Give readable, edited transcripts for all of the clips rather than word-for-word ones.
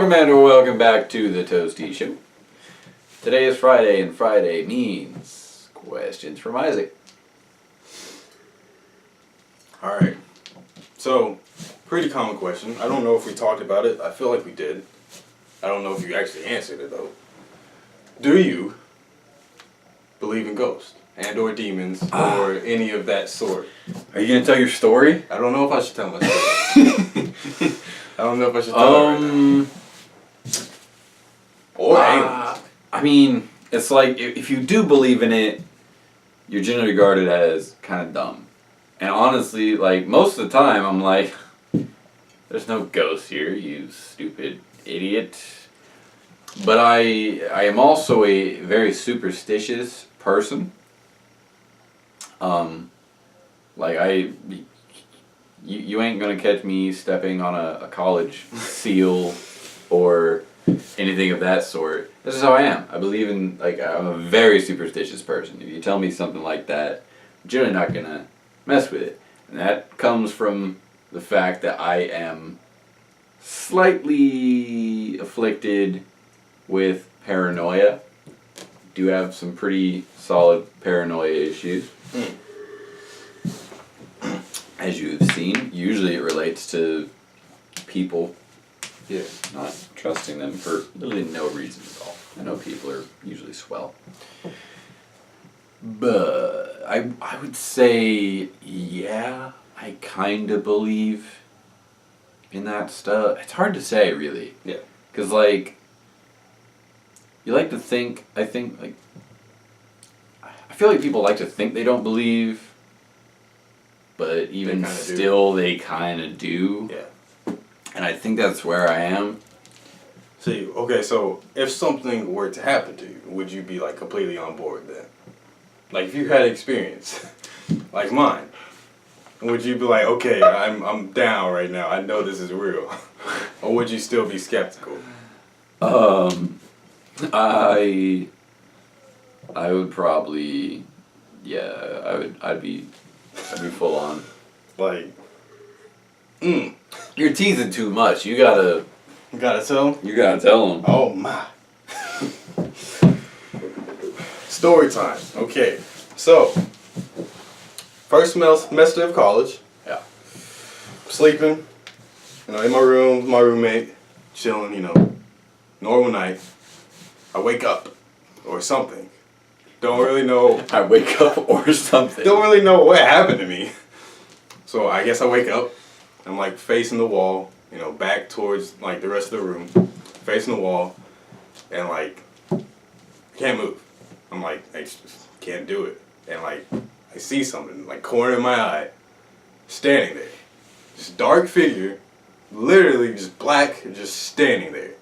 Welcome and welcome back to the Toasty Show. Today is Friday, and Friday means questions from Isaac. Alright, so pretty common question. I don't know if we talked about it. I feel like we did. I don't know if you actually answered it though. Do you believe in ghosts and or demons or any of that sort? Are you gonna tell your story? I don't know if I should tell my story. I don't know if I should tell it right now. Or aliens. I mean, it's like if you do believe in it, you're generally regarded as kind of dumb. And honestly, like most of the time, I'm like, there's no ghost here, you stupid idiot. But I am also a very superstitious person. You ain't gonna catch me stepping on a college seal or anything of that sort. This is how I am. I believe in, I'm a very superstitious person. If you tell me something like that, I'm generally not gonna mess with it. And that comes from the fact that I am slightly afflicted with paranoia. Do have some pretty solid paranoia issues. As you've seen, usually it relates to people. Yeah. Not trusting them for literally no reason at all. I know people are usually swell. But I would say, yeah, I kind of believe in that stuff. It's hard to say, really. Yeah. Because, you like to think, I feel like people like to think they don't believe, but even still, they kind of do. Yeah. And I think that's where I am. See, okay, so if something were to happen to you, would you be completely on board then? Like if you had experience, like mine, would you be like, okay, I'm down right now. I know this is real, or would you still be skeptical? I would probably, yeah, I'd be full on. You're teasing too much. You gotta tell them? You gotta tell them. Oh my. Story time. Okay. So, first semester of college. Yeah. Sleeping, in my room with my roommate, chilling, normal night. I wake up, or something. Don't really know. I wake up or something. Don't really know what happened to me. So I guess I wake up. I'm facing the wall, back towards the rest of the room, facing the wall, and can't move. I'm I just can't do it. And I see something, corner of my eye, standing there. This dark figure, literally just black, just standing there.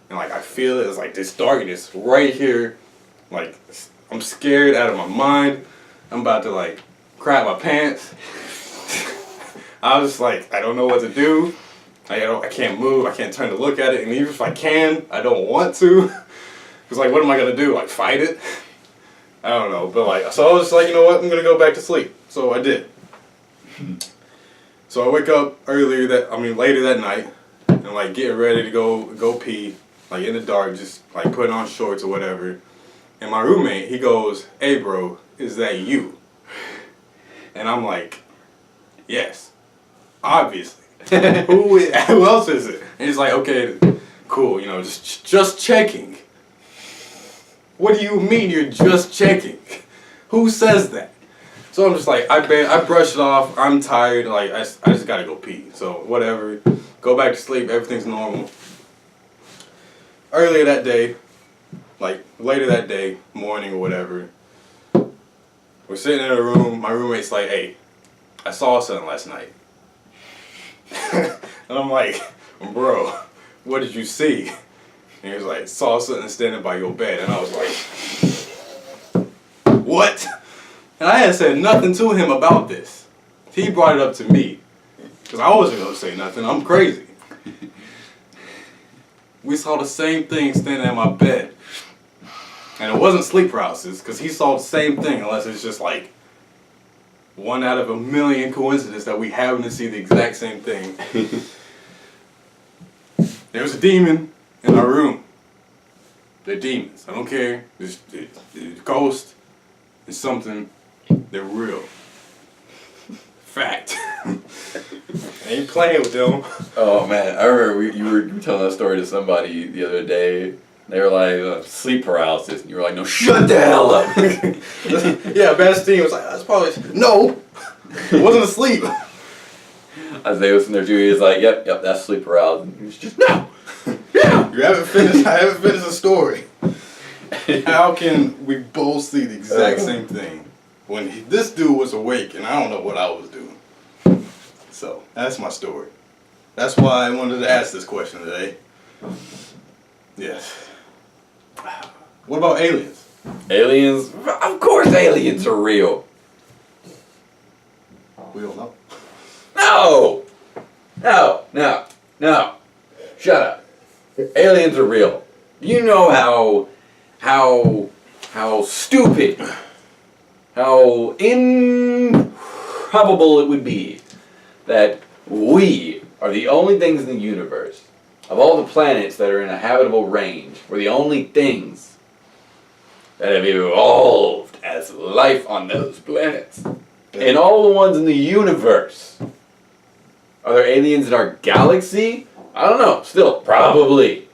And I feel it, it's this darkness right here. I'm scared out of my mind. I'm about to crap my pants. I was I don't know what to do. I can't move. I can't turn to look at it. And even if I can, I don't want to. Because what am I going to do? Fight it? I don't know. But so I was just you know what? I'm going to go back to sleep. So I did. So I wake up later that night. And getting ready to go pee. In the dark, just putting on shorts or whatever. And my roommate, he goes, "Hey bro, is that you?" And I'm yes. Obviously. Who else is it? And he's okay, cool, just checking. What do you mean you're just checking? Who says that? So I'm just I brush it off, I'm tired, I just gotta go pee. So whatever, go back to sleep, everything's normal. Earlier that day, later that day, morning or whatever, we're sitting in a room, my roommate's "Hey, I saw something last night." And I'm "Bro, what did you see?" And he was "Saw something standing by your bed." And I was "What?" And I had said nothing to him about this. He brought it up to me. Because I wasn't going to say nothing. I'm crazy. We saw the same thing standing at my bed. And it wasn't sleep paralysis, because he saw the same thing, unless it's just one out of a million coincidence that we happen to see the exact same thing. There was a demon in our room. They're demons. I don't care. It's ghost. It's something. They're real. Fact. I ain't playing with them. Oh man, I remember you were telling that story to somebody the other day. They were like, sleep paralysis. And you were like, no, shut the hell up. Yeah, Bastille was like, that's probably... No! I wasn't asleep. As they listened there too, he was like, yep, that's sleep paralysis. And he was just, no! No! I haven't finished the story. How can we both see the exact same thing when this dude was awake and I don't know what I was doing? So, that's my story. That's why I wanted to ask this question today. Yes. What about aliens? Aliens? Of course aliens are real. We don't know. No. Shut up. Aliens are real. You know how stupid, how improbable it would be that we are the only things in the universe, of all the planets that are in a habitable range, we're the only things that have evolved as life on those planets. And all the ones in the universe. Are there aliens in our galaxy? I don't know. Still, probably.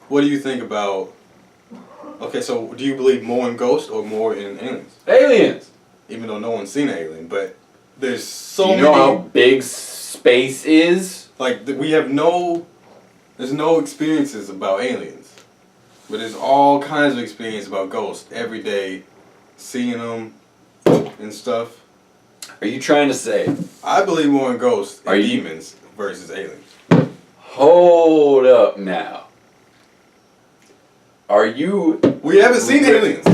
What do you think about... Okay, so do you believe more in ghosts or more in aliens? Aliens! Even though no one's seen an alien, but there's so many... You know how big space is? Like, we have no... There's no experiences about aliens. But there's all kinds of experience about ghosts every day. Seeing them and stuff. Are you trying to say... I believe more in ghosts and demons versus aliens. Hold up now. Are you... We haven't seen aliens.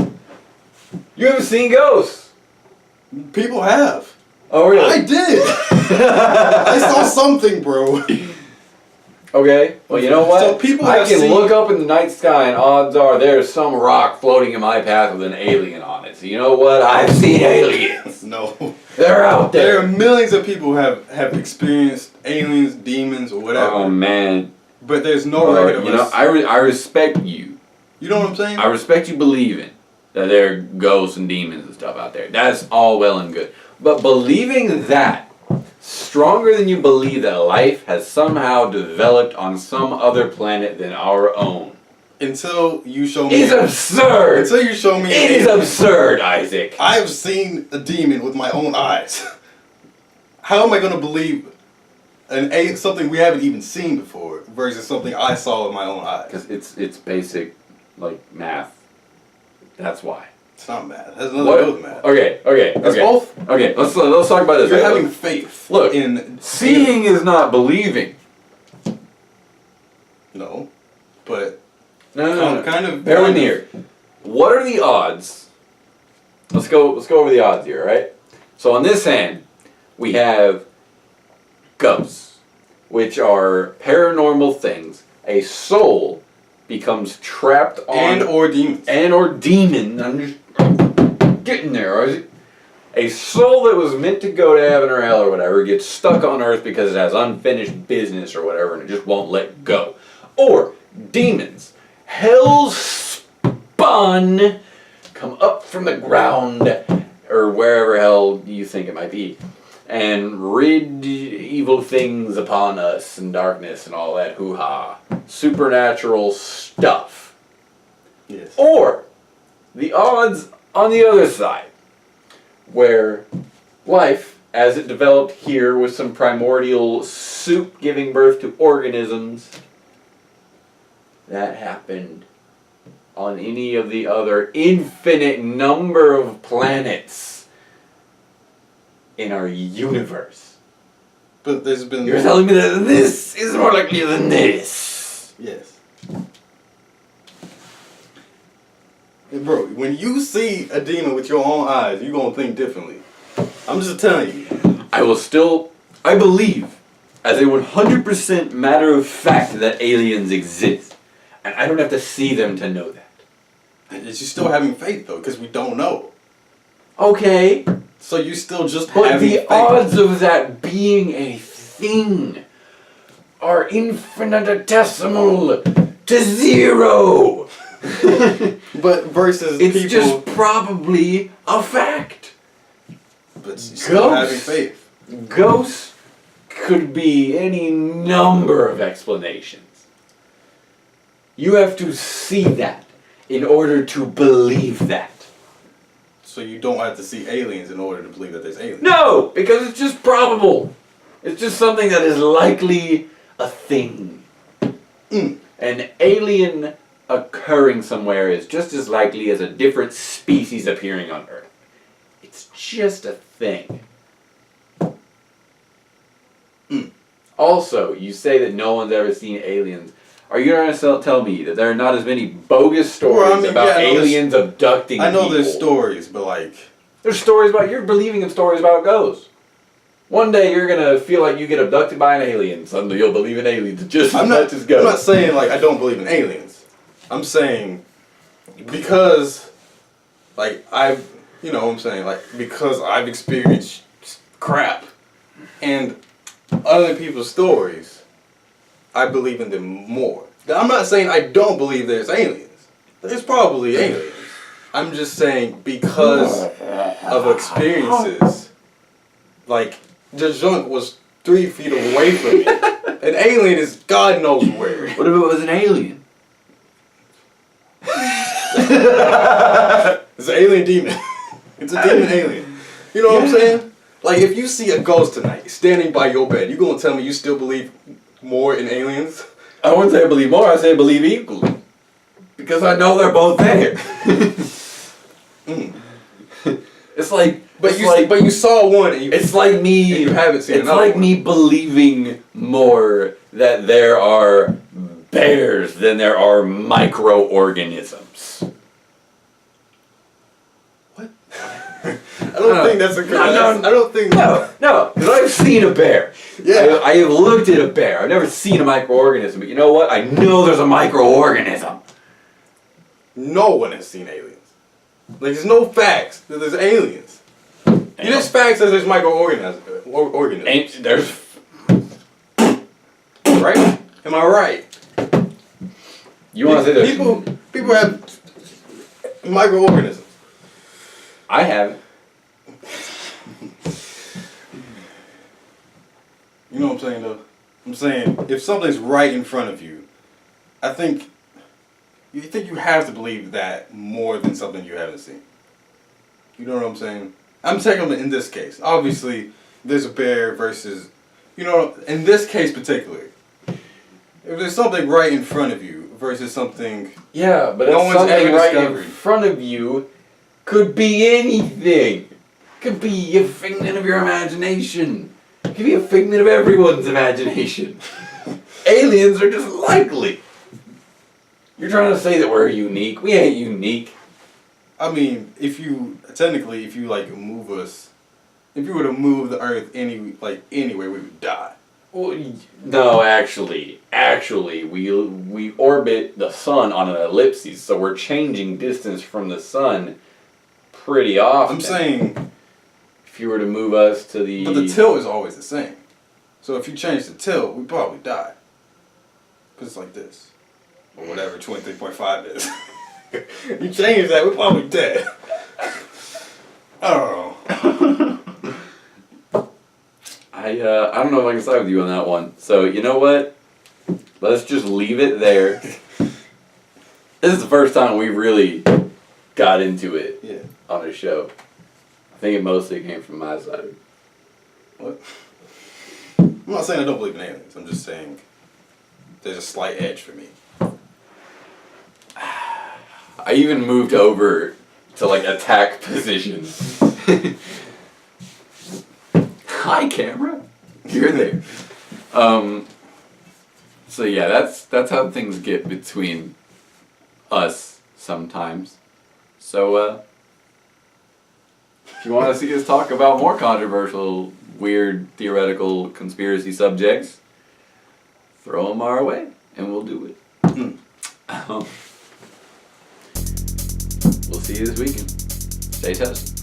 You haven't seen ghosts? People have. Oh, really? I did. I saw something, bro. Okay. Well, you know what? So people I can look up in the night sky and odds are there's some rock floating in my path with an alien on it. So you know what? I've seen aliens. No. They're out there. There are millions of people who have experienced aliens, demons, or whatever. Oh, man. But there's no record of you know, I respect you. You know what I'm saying? I respect you believing that there are ghosts and demons and stuff out there. That's all well and good. But believing that stronger than you believe that life has somehow developed on some other planet than our own. Until you show me... It's absurd! Until you show me... It is absurd, Isaac. I have seen a demon with my own eyes. How am I going to believe something we haven't even seen before versus something I saw with my own eyes? Because it's basic, like, math. That's why. It's not math. It has nothing to do with math. Okay. It's both. Okay, let's talk about this. You're having faith. Look, in seeing is not believing. No, but No. Kind of. Bear with me here. What are the odds? Let's go over the odds here, right? So on this hand, we have ghosts, which are paranormal things. A soul becomes trapped on... or demons. Or demon. I'm just getting there, Isaac. A soul that was meant to go to heaven or hell or whatever gets stuck on earth because it has unfinished business or whatever and it just won't let go. Or demons. Hell spawn come up from the ground or wherever hell you think it might be and rid evil things upon us and darkness and all that hoo-ha. Supernatural stuff. Yes. Or the odds on the other side, where life, as it developed here with some primordial soup giving birth to organisms, that happened on any of the other infinite number of planets in our universe. But there's been... You're telling me that this is more likely than this? Yes. Hey, bro, when you see a demon with your own eyes, you're going to think differently. I'm just telling you. I believe, as a 100% matter of fact, that aliens exist. And I don't have to see them to know that. You're still having faith, though, because we don't know. Okay. So you still just but having the faith. odds of that being a thing are infinitesimal to 0. But versus It's people, just probably a fact. but still having faith. Ghosts could be any number of explanations. You have to see that in order to believe that. So you don't have to see aliens in order to believe that there's aliens. No, because it's just probable. It's just something that is likely a thing. An alien occurring somewhere is just as likely as a different species appearing on Earth. It's just a thing. Also, you say that no one's ever seen aliens. Are you going to tell me that there are not as many bogus stories about aliens abducting people? I know there's stories, but like... There's stories about... You're believing in stories about ghosts. One day you're going to feel like you get abducted by an alien. Suddenly you'll believe in aliens just as much as ghosts. I'm not saying like I don't believe in aliens. I'm saying because like I've... You know what I'm saying? Like because I've experienced crap and other people's stories, I believe in them more. I'm not saying I don't believe there's aliens. There's probably aliens. I'm just saying because of experiences. Like, the junk was 3 feet away from me. An alien is God knows where. What if it was an alien? It's an alien demon. It's a demon alien. You know what I'm saying? Like, if you see a ghost tonight standing by your bed, you gonna tell me you still believe more in aliens? I wouldn't say I believe more, I say I believe equally. Because I know they're both there. It's like... But you saw one and it's like me... And you haven't seen another It's like one. me believing more that there are bears than there are microorganisms. What? I don't think that's a good... I don't think... No, because I've seen a bear. Yeah. I have looked at a bear. I've never seen a microorganism, but you know what? I know there's a microorganism. No one has seen aliens. Like, there's no facts that there's aliens. There's facts that there's microorganisms. There's... Right? Am I right? You want to say there's... People have microorganisms. I haven't. You know what I'm saying, though? I'm saying, if something's right in front of you, I think... You think you have to believe that more than something you haven't seen. You know what I'm saying? I'm taking it in this case. Obviously, there's a bear versus... You know, in this case particularly, if there's something right in front of you versus something... Yeah, but no one's something ever right discovered. in front of you could be anything. Could be a figment of your imagination. Could be a figment of everyone's imagination. Aliens are just likely. You're trying to say that we're unique. We ain't unique. I mean, if you like move us, if you were to move the Earth anywhere, we would die. Well, no, actually, we orbit the sun on an ellipsis, so we're changing distance from the sun pretty often. I'm saying, if you were to move us to the... But the tilt is always the same. So if you change the tilt, we probably die. Because it's like this. Or whatever 23.5 is. You change that, we're probably dead. I don't know. I don't know if I can side with you on that one. So, you know what? Let's just leave it there. This is the first time we really got into it on a show. I think it mostly came from my side. What? I'm not saying I don't believe in aliens. I'm just saying there's a slight edge for me. I even moved over to like attack position. Hi, camera. You're there. So yeah, that's how things get between us sometimes. So if you want to see us talk about more controversial, weird, theoretical conspiracy subjects, throw them our way, and we'll do it. We'll see you this weekend. Stay toasty.